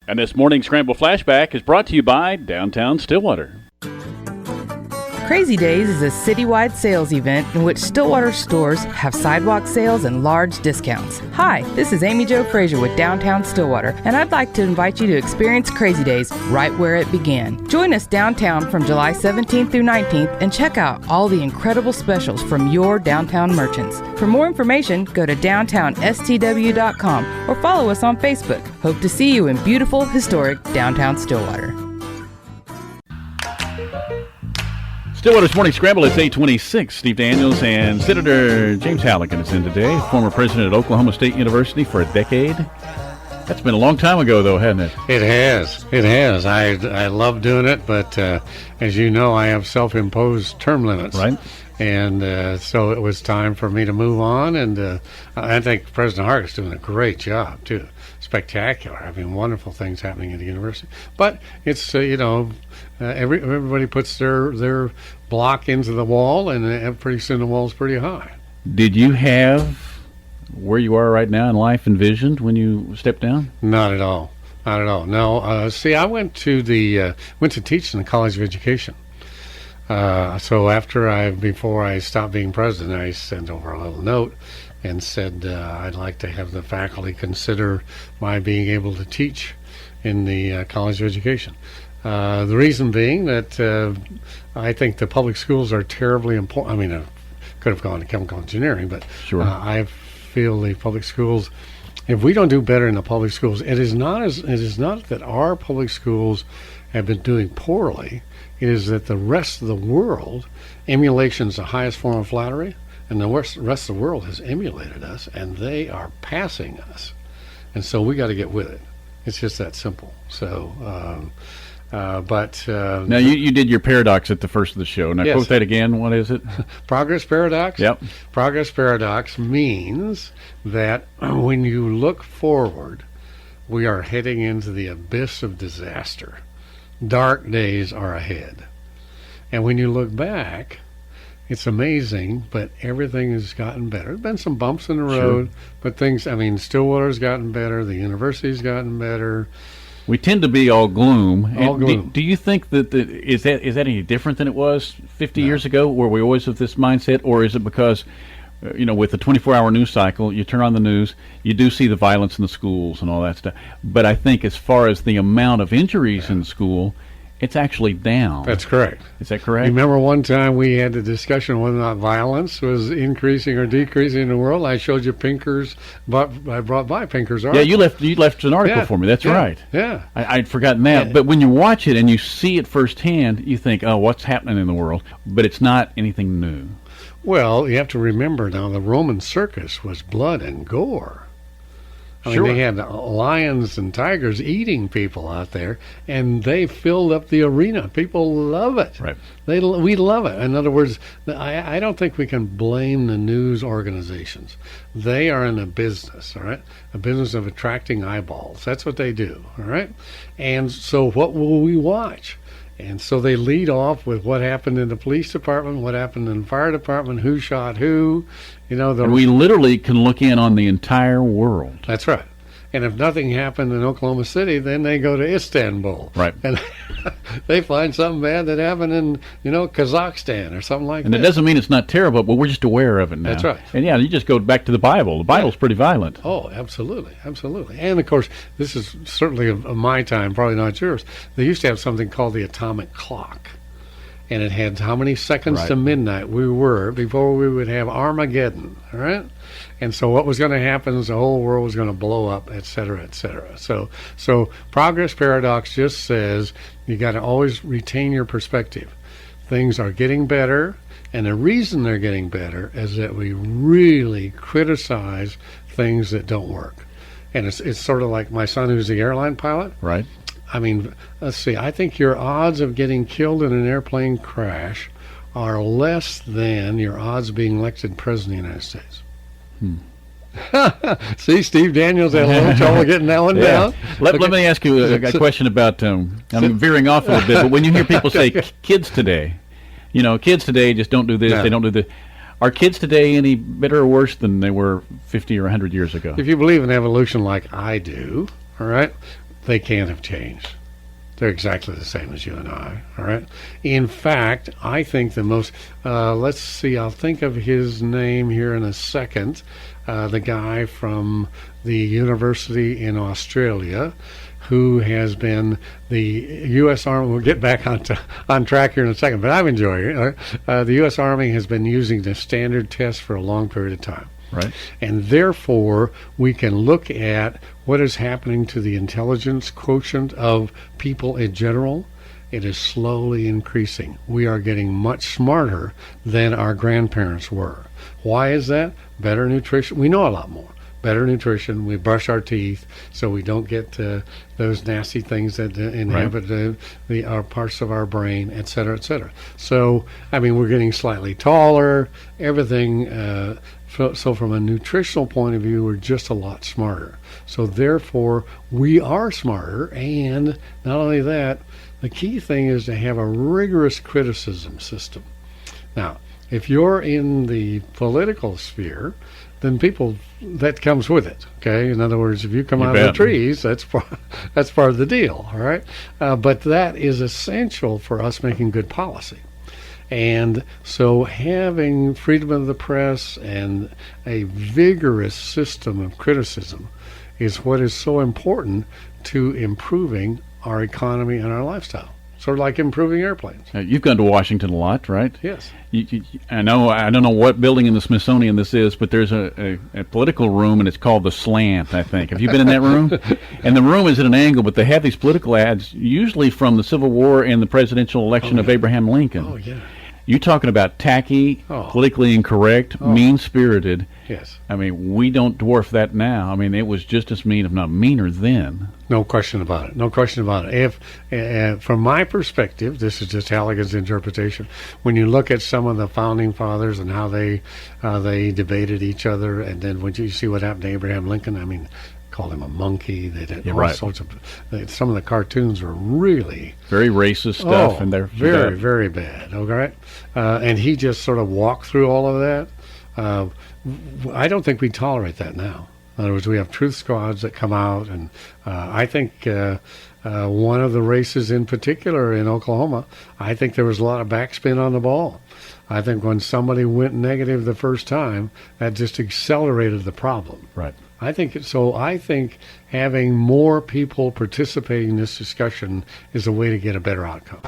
And this morning's Scramble Flashback is brought to you by Downtown Stillwater. Crazy Days is a citywide sales event in which Stillwater stores have sidewalk sales and large discounts. Hi, this is Amy Jo Frazier with Downtown Stillwater, and I'd like to invite you to experience Crazy Days right where it began. Join us downtown from July 17th through 19th and check out all the incredible specials from your downtown merchants. For more information, go to downtownstw.com or follow us on Facebook. Hope to see you in beautiful, historic Downtown Stillwater. Stillwater's Morning Scramble is 8:26. Steve Daniels and Senator James Halligan is in today, former president at Oklahoma State University for a decade. That's been a long time ago, though, hasn't it? It has. It has. I love doing it, but as you know, I have self-imposed term limits. Right. And so it was time for me to move on, and I think President Hart is doing a great job, too. Spectacular. I mean, wonderful things happening at the university. But it's, everybody puts their block into the wall, and pretty soon the wall's pretty high. Did you have where you are right now in life envisioned when you stepped down? Not at all. Not at all. No. I went to teach in the College of Education. So before I stopped being president, I sent over a little note and said I'd like to have the faculty consider my being able to teach in the College of Education. The reason being that I think the public schools are terribly important. I mean, I could have gone to chemical engineering, but sure. I feel the public schools, if we don't do better in the public schools, it is not that our public schools have been doing poorly. It is that the rest of the world, emulation is the highest form of flattery, and the rest of the world has emulated us, and they are passing us. And so we got to get with it. It's just that simple. So, now you did your paradox at the first of the show. Now yes. Quote that again. What is it? Progress paradox? Yep. Progress paradox means that when you look forward, we are heading into the abyss of disaster. Dark days are ahead. And when you look back, it's amazing, but everything has gotten better. There's been some bumps in the road, but Stillwater's gotten better, the university's gotten better. We tend to be all gloom. All gloom. Do you think that is that any different than it was 50 years ago, where we always have this mindset, or is it because, with the 24-hour news cycle, you turn on the news, you do see the violence in the schools and all that stuff. But I think as far as the amount of injuries in school, it's actually down. That's correct. Is that correct? Remember one time we had the discussion whether or not violence was increasing or decreasing in the world? I showed you Pinker's, but I brought by Pinker's article. Yeah, you left an article for me. That's right. Yeah. I'd forgotten that. But when you watch it and you see it firsthand, you think, oh, what's happening in the world? But it's not anything new. Well, you have to remember now, the Roman circus was blood and gore. I mean, they had lions and tigers eating people out there, and they filled up the arena. People love it. Right. We love it. In other words, I don't think we can blame the news organizations. They are in a business, all right? A business of attracting eyeballs. That's what they do, all right? And so what will we watch? And so they lead off with what happened in the police department, what happened in the fire department, who shot who. And we literally can look in on the entire world. That's right. And if nothing happened in Oklahoma City, then they go to Istanbul. Right. And they find something bad that happened in, Kazakhstan or something like that. And it doesn't mean it's not terrible, but we're just aware of it now. That's right. And you just go back to the Bible. The Bible's pretty violent. Oh, absolutely. Absolutely. And, of course, this is certainly of my time, probably not yours. They used to have something called the atomic clock. And it had how many seconds to midnight we were before we would have Armageddon, all right? And so what was going to happen is the whole world was going to blow up, et cetera, et cetera. So progress paradox just says you got to always retain your perspective. Things are getting better, and the reason they're getting better is that we really criticize things that don't work. And it's sort of like my son who's the airline pilot. Right. I mean, let's see, I think your odds of getting killed in an airplane crash are less than your odds of being elected president of the United States. See, Steve Daniels had a little trouble getting that one down. Let me ask you a question about, I'm veering off a little bit, but when you hear people say kids today, kids today just don't do this, they don't do this. Are kids today any better or worse than they were 50 or 100 years ago? If you believe in evolution like I do, all right, they can't have changed. They're exactly the same as you and I, all right? In fact, I think the most, let's see, I'll think of his name here in a second, the guy from the university in Australia who has been the U.S. Army, we'll get back on track here in a second, but I'm enjoying it. The U.S. Army has been using the standard test for a long period of time. Right. And therefore, we can look at what is happening to the intelligence quotient of people in general. It is slowly increasing. We are getting much smarter than our grandparents were. Why is that? Better nutrition. We know a lot more. Better nutrition. We brush our teeth so we don't get those nasty things that inhabit our parts of our brain, et cetera, et cetera. So, I mean, we're getting slightly taller. Everything. So from a nutritional point of view, we're just a lot smarter. So therefore, we are smarter. And not only that, the key thing is to have a rigorous criticism system. Now, if you're in the political sphere, then that comes with it. Okay, in other words, if you come out of the trees, that's part of the deal. All right, but that is essential for us making good policy. And so having freedom of the press and a vigorous system of criticism is what is so important to improving our economy and our lifestyle. Sort of like improving airplanes. You've gone to Washington a lot, right? Yes. I know. I don't know what building in the Smithsonian this is, but there's a political room, and it's called the Slant, I think. Have you been in that room? And the room is at an angle, but they have these political ads, usually from the Civil War and the presidential election of Abraham Lincoln. Oh, yeah. You talking about tacky, politically incorrect, mean-spirited. Yes. I mean, we don't dwarf that now. I mean, it was just as mean, if not meaner, then. No question about it. No question about it. If, from my perspective, this is just Halligan's interpretation. When you look at some of the founding fathers and how they debated each other, and then when you see what happened to Abraham Lincoln, I mean, called him a monkey. They did all sorts of. Some of the cartoons were really very racist stuff, and they're very, very bad. Okay, and he just sort of walked through all of that. I don't think we tolerate that now. In other words, we have truth squads that come out, and I think one of the races in particular in Oklahoma, I think there was a lot of backspin on the ball. I think when somebody went negative the first time, that just accelerated the problem. Right. I think having more people participating in this discussion is a way to get a better outcome.